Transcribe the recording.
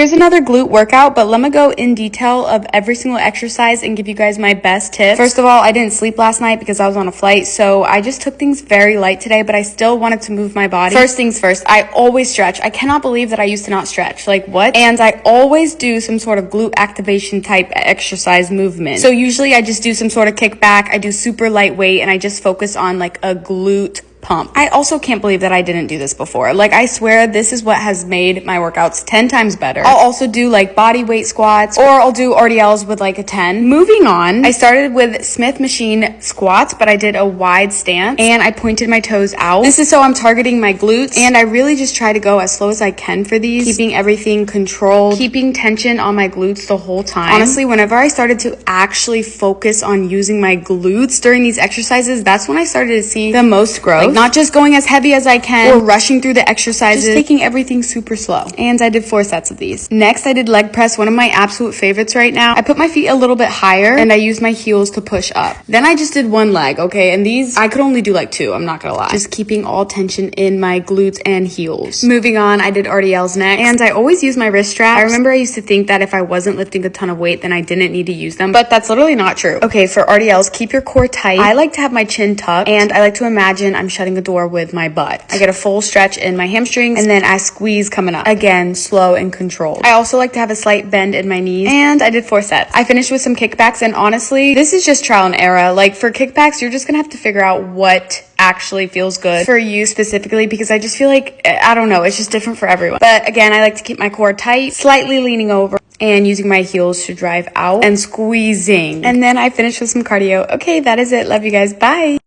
Here's another glute workout, but let me go in detail of every single exercise and give you guys my best tips. First of all, I didn't sleep last night because I was on a flight, so I just took things very light today, but I still wanted to move my body. First things first, I always stretch. I cannot believe that I used to not stretch. Like, what? And I always do some sort of glute activation type exercise movement. So usually I just do some sort of kickback. I do super lightweight and I just focus on like a glute pump. I also can't believe that I didn't do this before. Like, I swear this is what has made my workouts 10 times better. I'll also do like body weight squats, or I'll do RDLs with like a 10. Moving on, I started with Smith machine squats, but I did a wide stance and I pointed my toes out. This is so I'm targeting my glutes, and I really just try to go as slow as I can for these, keeping everything controlled, keeping tension on my glutes the whole time. Honestly, whenever I started to actually focus on using my glutes during these exercises, that's when I started to see the most growth. Like, not just going as heavy as I can or rushing through the exercises, just taking everything super slow. And I did 4 sets of these. Next, I did leg press, one of my absolute favorites right now. I put my feet a little bit higher and I used my heels to push up. Then I just did one leg, okay? And these, I could only do like 2, I'm not gonna lie. Just keeping all tension in my glutes and heels. Moving on, I did RDLs next. And I always use my wrist straps. I remember I used to think that if I wasn't lifting a ton of weight, then I didn't need to use them, but that's literally not true. Okay, for RDLs, keep your core tight. I like to have my chin tucked, and I like to imagine I'm shutting a door with my butt. I get a full stretch in my hamstrings, and then I squeeze coming up. Again, slow and controlled. I also like to have a slight bend in my knees, and I did 4 sets. I finished with some kickbacks, and honestly, this is just trial and error. Like, for kickbacks, you're just gonna have to figure out what actually feels good for you specifically, because I just feel like, I don't know, it's just different for everyone. But again, I like to keep my core tight, slightly leaning over, and using my heels to drive out and squeezing. And then I finished with some cardio. Okay, that is it. Love you guys. Bye.